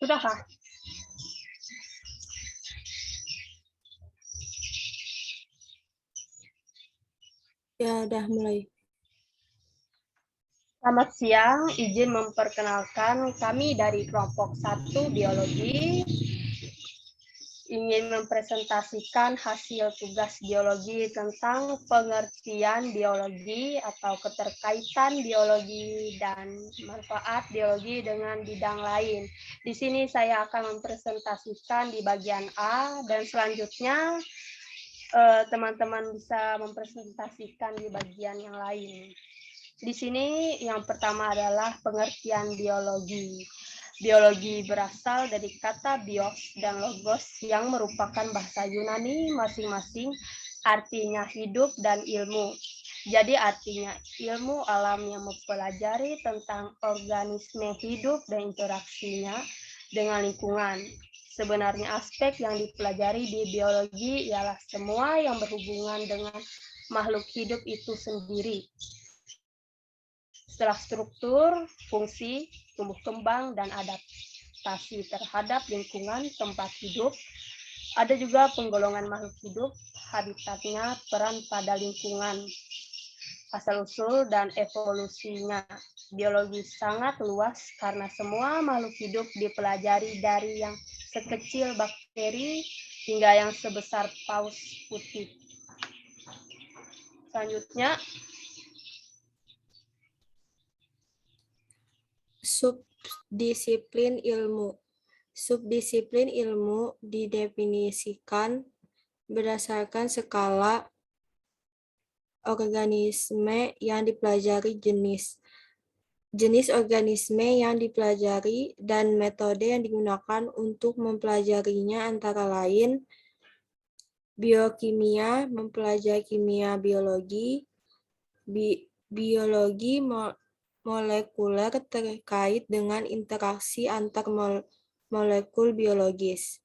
Sudahkah? Ya, udah mulai. Selamat siang, izin memperkenalkan kami dari kelompok 1 biologi ingin mempresentasikan hasil tugas biologi tentang pengertian biologi atau keterkaitan biologi dan manfaat biologi dengan bidang lain. Di sini saya akan mempresentasikan di bagian A dan selanjutnya teman-teman bisa mempresentasikan di bagian yang lain. Di sini yang pertama adalah pengertian biologi. Biologi berasal dari kata bios dan logos yang merupakan bahasa Yunani masing-masing, artinya hidup dan ilmu. Jadi artinya ilmu alam yang mempelajari tentang organisme hidup dan interaksinya dengan lingkungan. Sebenarnya aspek yang dipelajari di biologi ialah semua yang berhubungan dengan makhluk hidup itu sendiri. Setelah struktur, fungsi, tumbuh kembang, dan adaptasi terhadap lingkungan tempat hidup, ada juga penggolongan makhluk hidup, habitatnya, peran pada lingkungan, asal-usul, dan evolusinya. Biologi sangat luas karena semua makhluk hidup dipelajari dari yang sekecil bakteri hingga yang sebesar paus putih. Selanjutnya, Subdisiplin ilmu. Subdisiplin ilmu didefinisikan berdasarkan skala organisme yang dipelajari, jenis organisme yang dipelajari, dan metode yang digunakan untuk mempelajarinya, antara lain biokimia, mempelajari kimia biologi, biologi molekuler terkait dengan interaksi antar molekul biologis.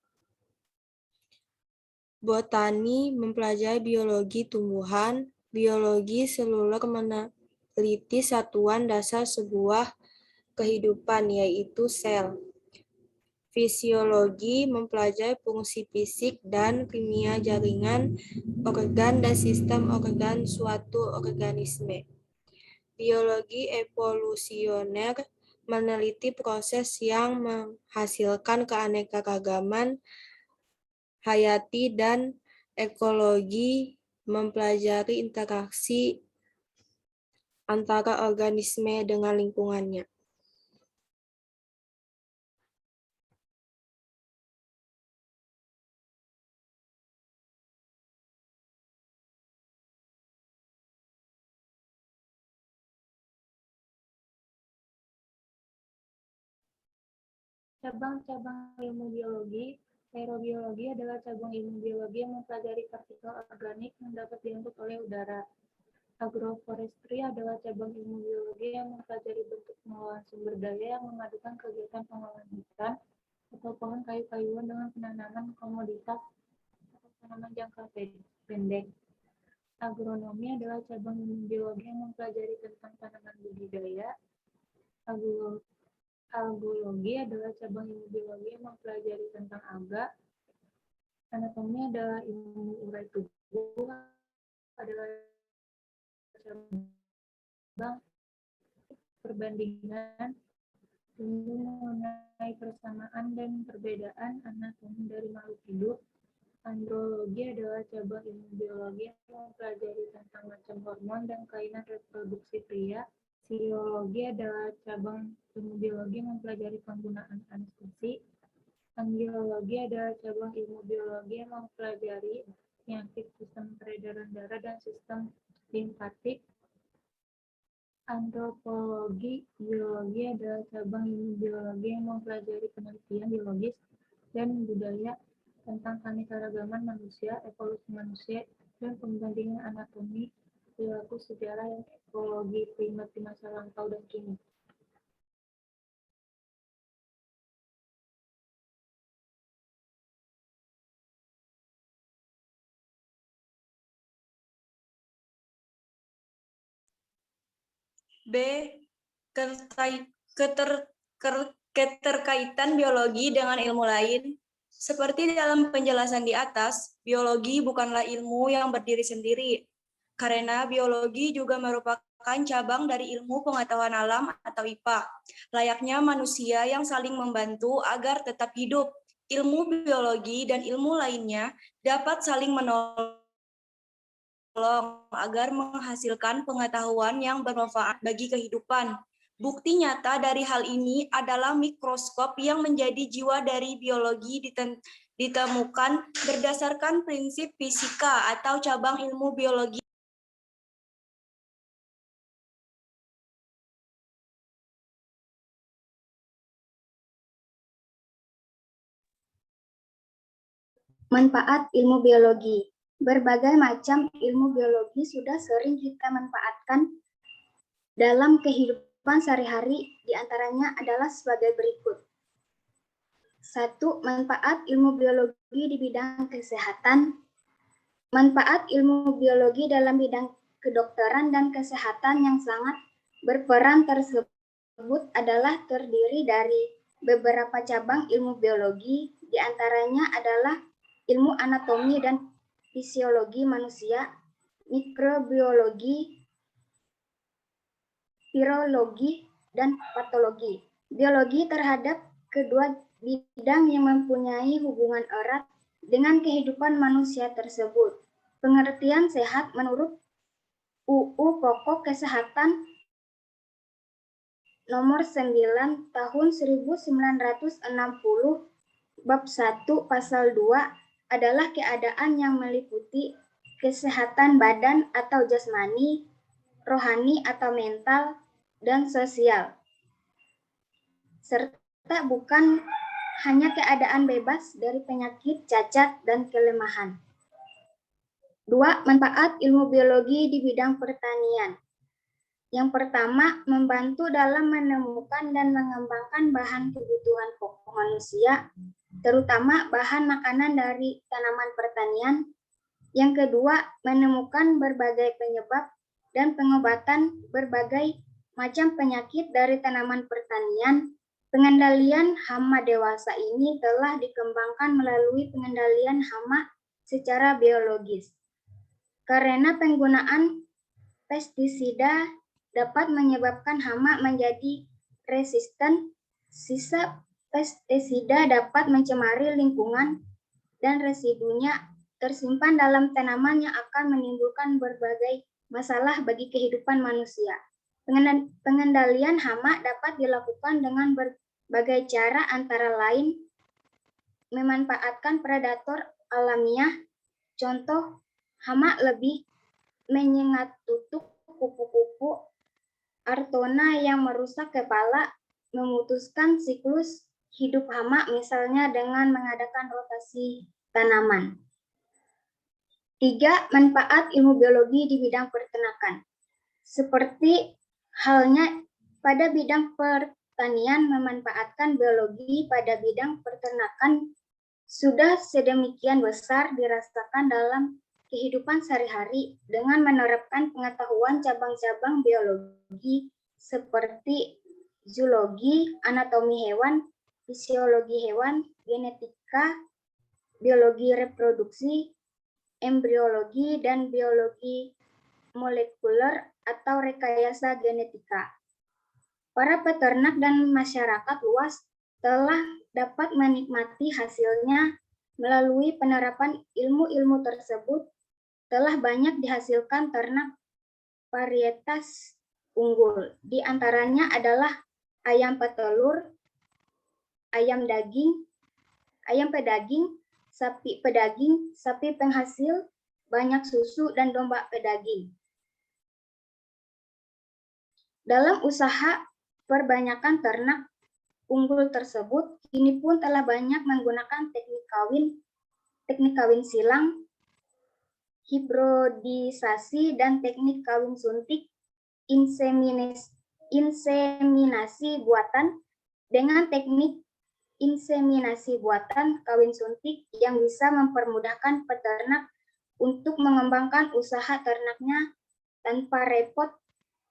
Botani mempelajari biologi tumbuhan, biologi seluler meneliti satuan dasar sebuah kehidupan, yaitu sel. Fisiologi mempelajari fungsi fisik dan kimia jaringan organ dan sistem organ suatu organisme. Biologi evolusioner meneliti proses yang menghasilkan keanekaragaman hayati, dan ekologi mempelajari interaksi antara organisme dengan lingkungannya. Cabang-cabang ilmu biologi. Aerobiologi adalah cabang ilmu biologi yang mempelajari partikel organik yang dapat diangkut oleh udara. Agroforestry adalah cabang ilmu biologi yang mempelajari bentuk pengelolaan sumber daya yang memadukan kegiatan pengelolaan hutan atau pohon kayu-kayuan dengan penanaman komoditas atau tanaman jangka pendek. Agronomi adalah cabang ilmu biologi yang mempelajari tentang tanaman budidaya. Algologi adalah cabang ilmu biologi yang mempelajari tentang alga. Anatomi adalah ilmu urai tubuh, adalah cabang perbandingan ilmu mengenai persamaan dan perbedaan anatomi dari makhluk hidup. Andrologi adalah cabang ilmu biologi yang mempelajari tentang macam hormon dan kelainan reproduksi pria. Fisiologi adalah cabang ilmu biologi yang mempelajari penggunaan anestesi. Angiologi adalah cabang ilmu biologi yang mempelajari penyakit sistem peredaran darah dan sistem limfatik. Antropologi biologi adalah cabang ilmu biologi yang mempelajari penelitian biologis dan budaya tentang keanekaragaman manusia, evolusi manusia, dan pembandingan anatomi, perilaku, sejarah, dan ekologi primat di masa lampau dan kini. B. Keterkaitan biologi dengan ilmu lain, seperti dalam penjelasan di atas, biologi bukanlah ilmu yang berdiri sendiri, karena biologi juga merupakan cabang dari ilmu pengetahuan alam atau IPA, layaknya manusia yang saling membantu agar tetap hidup. Ilmu biologi dan ilmu lainnya dapat saling menolong agar menghasilkan pengetahuan yang bermanfaat bagi kehidupan. Bukti nyata dari hal ini adalah mikroskop yang menjadi jiwa dari biologi ditemukan berdasarkan prinsip fisika atau cabang ilmu biologi. Manfaat ilmu biologi. Berbagai macam ilmu biologi sudah sering kita manfaatkan dalam kehidupan sehari-hari, di antaranya adalah sebagai berikut. 1. Manfaat ilmu biologi di bidang kesehatan. Manfaat ilmu biologi dalam bidang kedokteran dan kesehatan yang sangat berperan tersebut adalah terdiri dari beberapa cabang ilmu biologi, di antaranya adalah ilmu anatomi dan fisiologi manusia, mikrobiologi, virologi, dan patologi. Biologi terhadap kedua bidang yang mempunyai hubungan erat dengan kehidupan manusia tersebut. Pengertian sehat menurut UU Pokok Kesehatan nomor 9 tahun 1960 bab 1 pasal 2 adalah keadaan yang meliputi kesehatan badan atau jasmani, rohani atau mental, dan sosial, serta bukan hanya keadaan bebas dari penyakit, cacat, dan kelemahan. 2. Manfaat ilmu biologi di bidang pertanian. Yang pertama, membantu dalam menemukan dan mengembangkan bahan kebutuhan pokok manusia, terutama bahan makanan dari tanaman pertanian. Yang kedua, menemukan berbagai penyebab dan pengobatan berbagai macam penyakit dari tanaman pertanian. Pengendalian hama dewasa ini telah dikembangkan melalui pengendalian hama secara biologis. Karena penggunaan pestisida dapat menyebabkan hama menjadi resisten, sisa pestisida dapat mencemari lingkungan dan residunya tersimpan dalam tanaman yang akan menimbulkan berbagai masalah bagi kehidupan manusia. Pengendalian hama dapat dilakukan dengan berbagai cara, antara lain memanfaatkan predator alamiah. Contoh, hama lebih menyengat tutuk kupu-kupu Artona yang merusak kepala, memutuskan siklus hidup hama misalnya dengan mengadakan rotasi tanaman. 3. Manfaat ilmu biologi di bidang peternakan. Seperti halnya pada bidang pertanian, memanfaatkan biologi pada bidang peternakan sudah sedemikian besar dirasakan dalam kehidupan sehari-hari dengan menerapkan pengetahuan cabang-cabang biologi seperti zoologi, anatomi hewan, fisiologi hewan, genetika, biologi reproduksi, embriologi, dan biologi molekuler atau rekayasa genetika. Para peternak dan masyarakat luas telah dapat menikmati hasilnya melalui penerapan ilmu-ilmu tersebut. Telah banyak dihasilkan ternak varietas unggul. Di antaranya adalah ayam petelur, ayam pedaging, sapi pedaging, sapi penghasil banyak susu, dan domba pedaging. Dalam usaha perbanyakan ternak unggul tersebut, kini pun telah banyak menggunakan teknik kawin silang, hibridisasi, dan teknik kawin suntik, inseminasi buatan. Dengan teknik inseminasi buatan, kawin suntik yang bisa mempermudahkan peternak untuk mengembangkan usaha ternaknya tanpa repot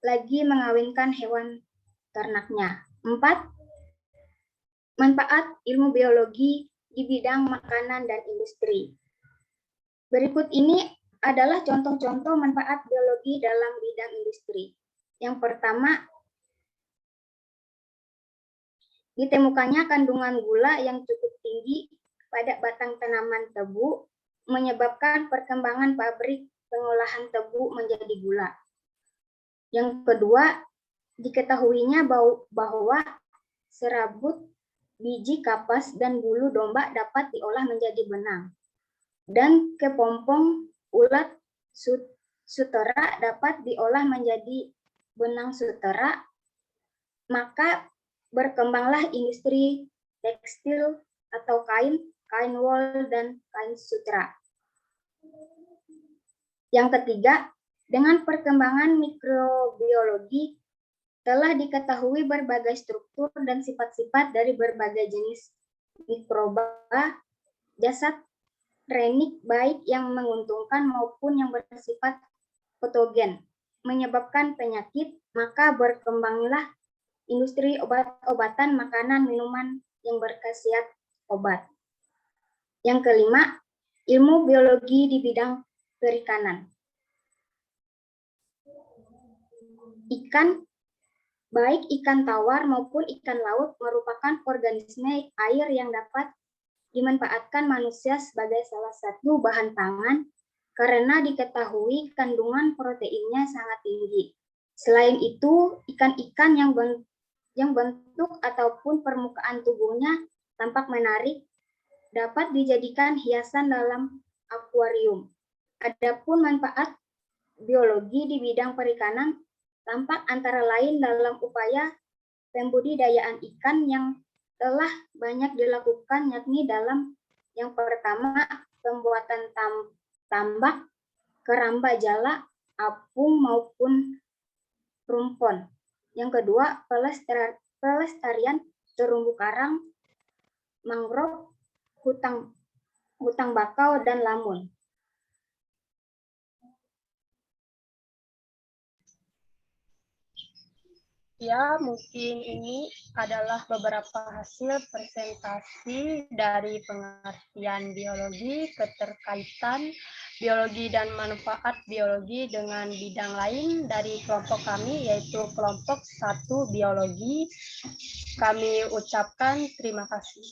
lagi mengawinkan hewan ternaknya. 4. manfaat ilmu biologi di bidang makanan dan industri. Berikut ini adalah contoh-contoh manfaat biologi dalam bidang industri. Yang pertama, ditemukannya kandungan gula yang cukup tinggi pada batang tanaman tebu, menyebabkan perkembangan pabrik pengolahan tebu menjadi gula. Yang kedua, diketahuinya bahwa serabut, biji kapas, dan bulu domba dapat diolah menjadi benang. Dan kepompong ulat sutera dapat diolah menjadi benang sutera, maka berkembanglah industri tekstil atau kain wol, dan kain sutera. Yang ketiga, dengan perkembangan mikrobiologi telah diketahui berbagai struktur dan sifat-sifat dari berbagai jenis mikroba, jasad renik baik yang menguntungkan maupun yang bersifat patogen, menyebabkan penyakit, maka berkembanglah industri obat-obatan, makanan, minuman yang berkhasiat obat. Yang kelima, ilmu biologi di bidang perikanan. Ikan, baik ikan tawar maupun ikan laut, merupakan organisme air yang dapat dimanfaatkan manusia sebagai salah satu bahan pangan karena diketahui kandungan proteinnya sangat tinggi. Selain itu, ikan-ikan yang bentuk ataupun permukaan tubuhnya tampak menarik dapat dijadikan hiasan dalam akuarium. Adapun manfaat biologi di bidang perikanan tampak antara lain dalam upaya pembudidayaan ikan yang telah banyak dilakukan, yakni dalam yang pertama pembuatan tambak, keramba jala, apung maupun rumpon. Yang kedua, pelestarian terumbu karang, mangrove, hutang bakau, dan lamun. Ya, mungkin ini adalah beberapa hasil presentasi dari pengertian biologi, keterkaitan biologi dan manfaat biologi dengan bidang lain dari kelompok kami, yaitu kelompok 1 biologi. Kami ucapkan terima kasih.